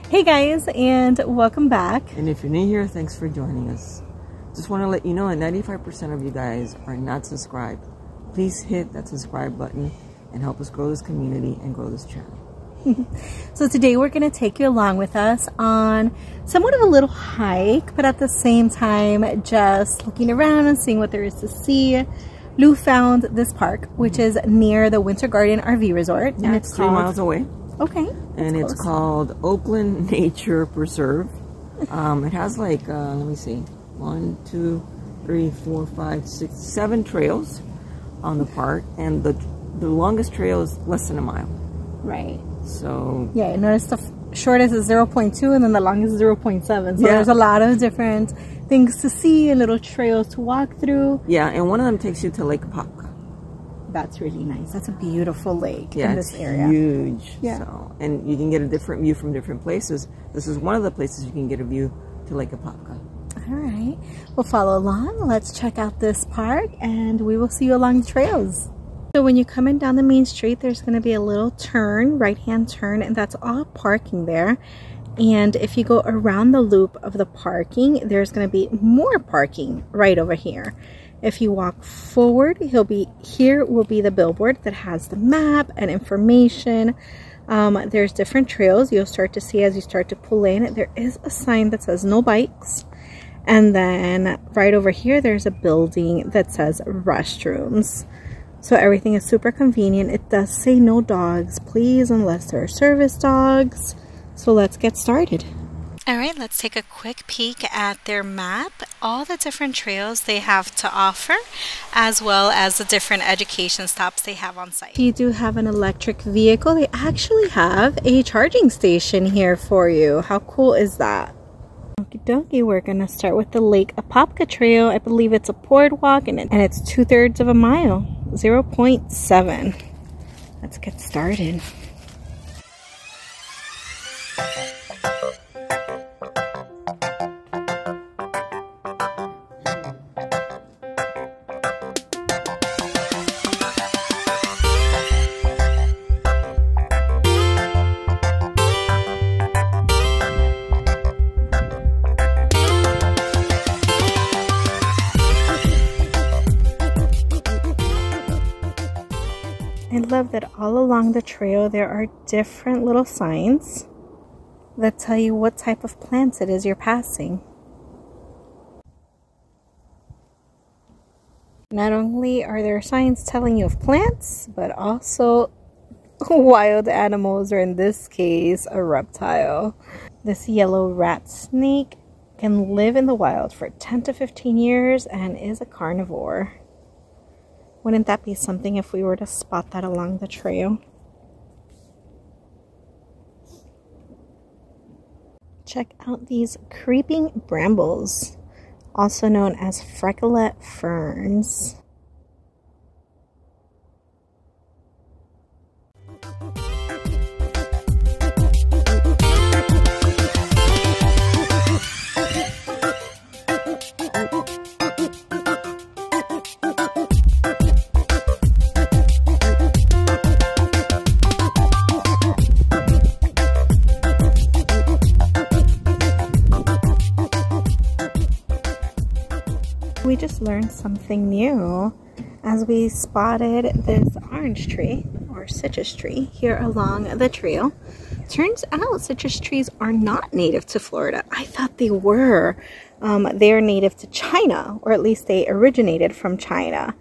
Hey guys, and welcome back. And if you're new here, thanks for joining us. Just want to let you know that 95% of you guys are not subscribed. Please hit that subscribe button and help us grow this community and grow this channel. So today we're going to take you along with us on somewhat of a little hike, but at the same time just looking around and seeing what there is to see. Lou found this park, which is near the Winter Garden RV Resort. Yeah, and it's 3 miles away. Okay. And it's called Oakland Nature Preserve. It has like, let me see, 1, 2, 3, 4, 5, 6, 7 trails on the park. And the longest trail is less than a mile. Right. So yeah, I noticed the shortest is 0.2 and then the longest is 0.7. So yeah, there's a lot of different things to see and little trails to walk through. Yeah, and one of them takes you to Lake Apopka. That's really nice. That's a beautiful lake in this area. Huge. Yeah. So, and you can get a different view from different places. This is one of the places you can get a view to Lake Apopka. All right. Well, follow along. Let's check out this park and we will see you along the trails. So when you come in down the main street, there's going to be a little turn, right-hand turn, and that's all parking there. And if you go around the loop of the parking, there's going to be more parking right over here. If you walk forward, here will be the billboard that has the map and information. There's different trails you'll start to see as you start to pull in. There is a sign that says no bikes. And then right over here, there's a building that says restrooms. So everything is super convenient. It does say no dogs, please, unless there are service dogs. So let's get started. All right, let's take a quick peek at their map, all the different trails they have to offer, as well as the different education stops they have on site. If you do have an electric vehicle, they actually have a charging station here for you. How cool is that? Okie dokie, we're going to start with the Lake Apopka Trail. I believe it's a boardwalk and it's 2/3 of a mile, 0.7. Let's get started. I love that all along the trail there are different little signs that tell you what type of plants it is you're passing. Not only are there signs telling you of plants, but also wild animals, or in this case, a reptile. This yellow rat snake can live in the wild for 10 to 15 years and is a carnivore. Wouldn't that be something if we were to spot that along the trail? Check out these creeping brambles, also known as frecklet ferns. We just learned something new as we spotted this orange tree or citrus tree here along the trail. Turns out citrus trees are not native to Florida. I thought they were. They are native to China, or at least they originated from China.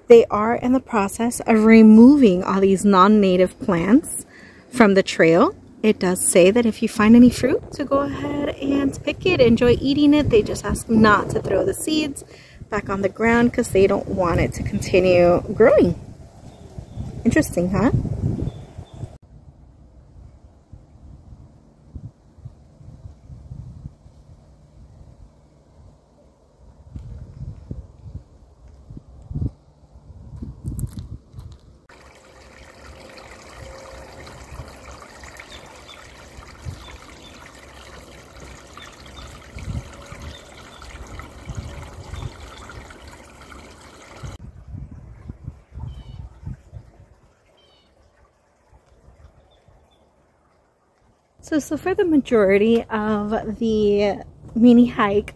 They are in the process of removing all these non-native plants from the trail. It does say that if you find any fruit, to go ahead and pick it, enjoy eating it. They just ask not to throw the seeds back on the ground because they don't want it to continue growing. Interesting, huh? So for the majority of the mini hike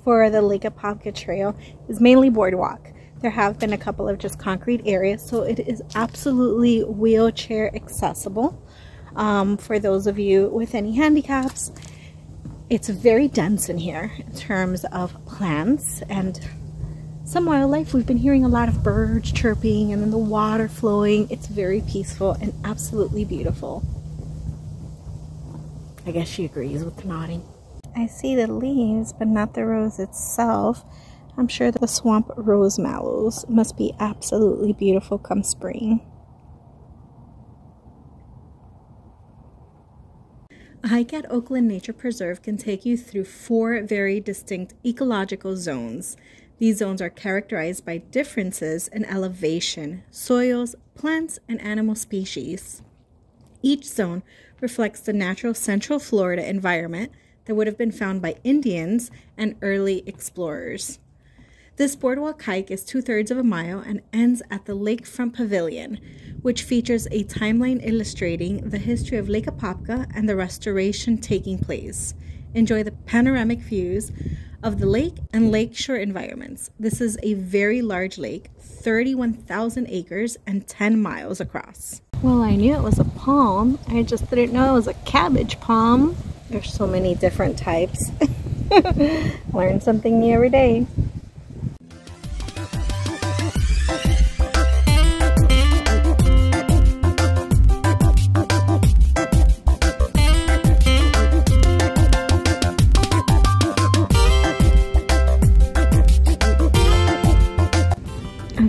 for the Lake Apopka Trail is mainly boardwalk. There have been a couple of just concrete areas, so it is absolutely wheelchair accessible for those of you with any handicaps. It's very dense in here in terms of plants and some wildlife. We've been hearing a lot of birds chirping and then the water flowing. It's very peaceful and absolutely beautiful. I guess she agrees with the nodding. I see the leaves, but not the rose itself. I'm sure the swamp rose mallows must be absolutely beautiful come spring. A hike at Oakland Nature Preserve can take you through 4 very distinct ecological zones. These zones are characterized by differences in elevation, soils, plants, and animal species. Each zone reflects the natural Central Florida environment that would have been found by Indians and early explorers. This boardwalk hike is 2/3 of a mile and ends at the Lakefront Pavilion, which features a timeline illustrating the history of Lake Apopka and the restoration taking place. Enjoy the panoramic views of the lake and lakeshore environments. This is a very large lake, 31,000 acres and 10 miles across. Well, I knew it was a palm. I just didn't know it was a cabbage palm. There's so many different types. Learn something new every day.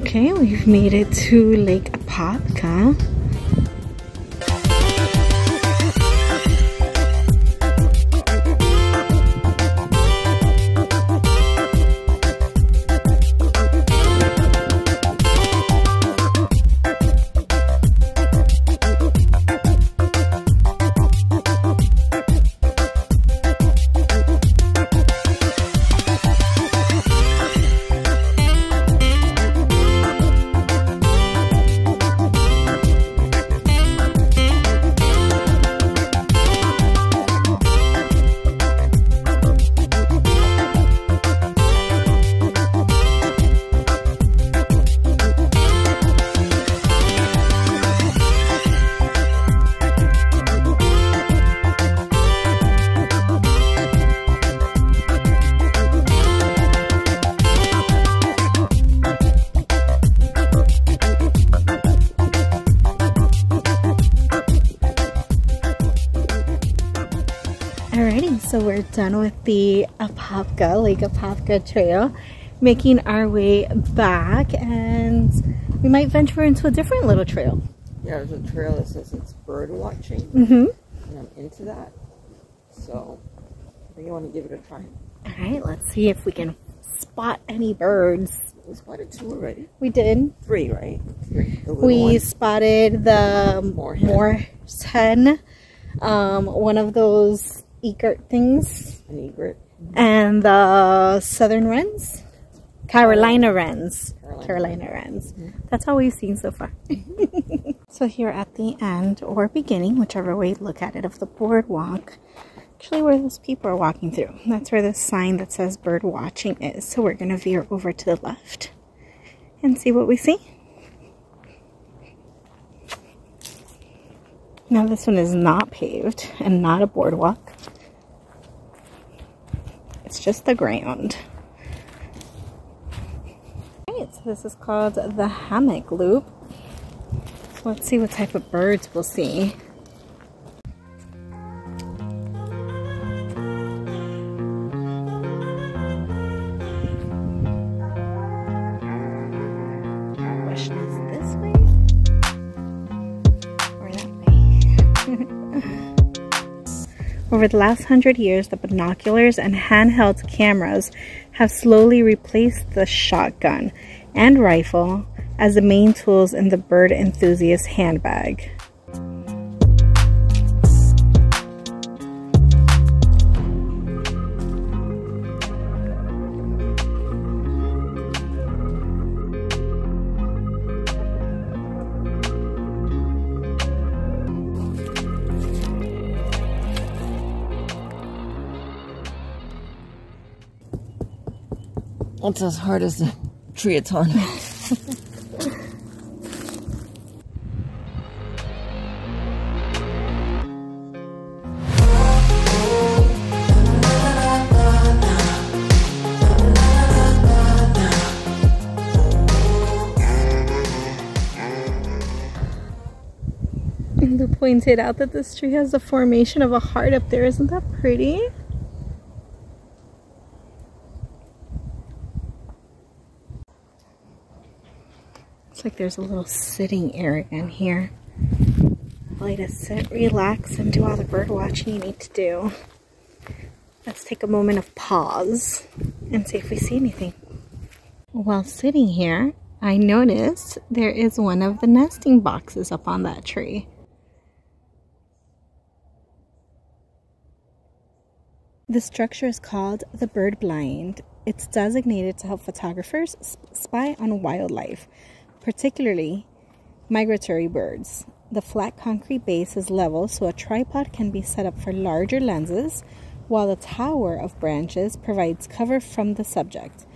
Okay, we've made it to Lake Apopka. Alrighty, so we're done with the Apopka, Lake Apopka Trail, making our way back, and we might venture into a different little trail. Yeah, there's a trail that says it's bird watching, Mm-hmm. and I'm into that, so I think I want to give it a try. Alright, let's see if we can spot any birds. We spotted 2 already. We did. 3, right? 3. We spotted the Moor's hen, one of those egret things, An egret, and the southern wrens, Carolina wrens. Mm-hmm. That's all we've seen so far. So here at the end or beginning, whichever way you look at it, of the boardwalk, actually where those people are walking through, that's where the sign that says bird watching is. So we're gonna veer over to the left and see what we see. Now this one is not paved and not a boardwalk. It's just the ground. Alright, so this is called the Hammock Loop. So let's see what type of birds we'll see. Question is this way? Or that way? Over the last 100 years, the binoculars and handheld cameras have slowly replaced the shotgun and rifle as the main tools in the bird enthusiast handbag. It's as hard as the triathlon. They pointed out that this tree has the formation of a heart up there. Isn't that pretty? Looks like there's a little sitting area in here. Like to sit, relax, and do all the bird watching you need to do. Let's take a moment of pause and see if we see anything. While sitting here, I noticed there is one of the nesting boxes up on that tree. The structure is called the bird blind. It's designated to help photographers spy on wildlife, particularly migratory birds. The flat concrete base is level, so a tripod can be set up for larger lenses, while the tower of branches provides cover from the subject.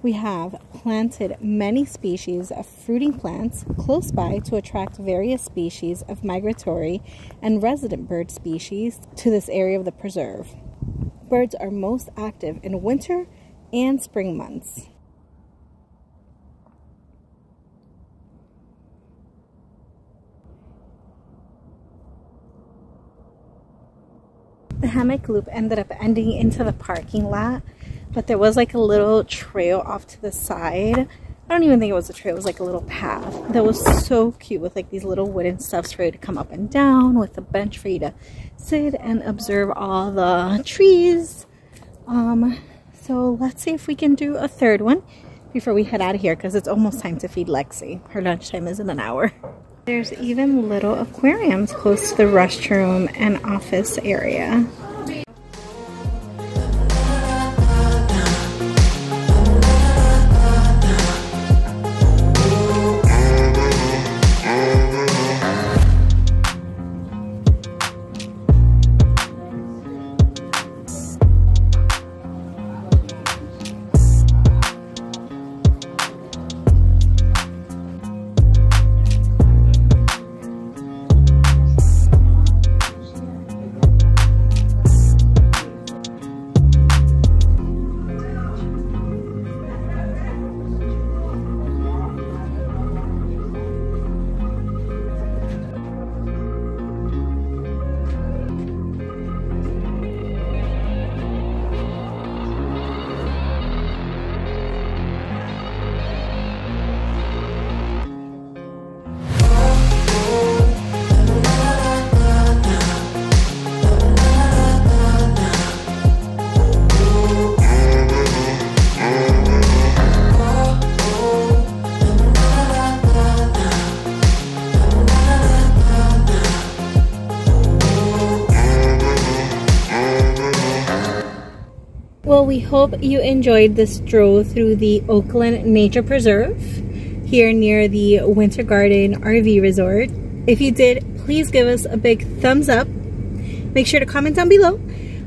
We have planted many species of fruiting plants close by to attract various species of migratory and resident bird species to this area of the preserve. Birds are most active in winter and spring months. The hammock loop ended up ending into the parking lot, but there was like a little trail off to the side. I don't even think it was a trail, it was like a little path that was so cute with like these little wooden stuffs for you to come up and down, with a bench for you to sit and observe all the trees. So let's see if we can do a third one before we head out of here, because it's almost time to feed Lexi. Her lunchtime is in an hour. There's even little aquariums close to the restroom and office area. Well, we hope you enjoyed this stroll through the Oakland Nature Preserve here near the Winter Garden RV Resort. If you did, please give us a big thumbs up. Make sure to comment down below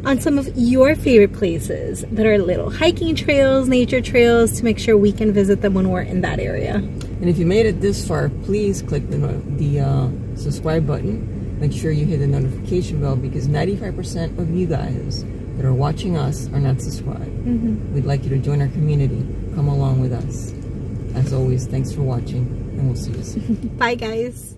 on some of your favorite places that are little hiking trails, nature trails, to make sure we can visit them when we're in that area. And if you made it this far, please click the subscribe button. Make sure you hit the notification bell, because 95% of you guys that are watching us are not subscribed. We'd like you to join our community. Come along with us. As always, thanks for watching, and we'll see you soon. Bye, guys.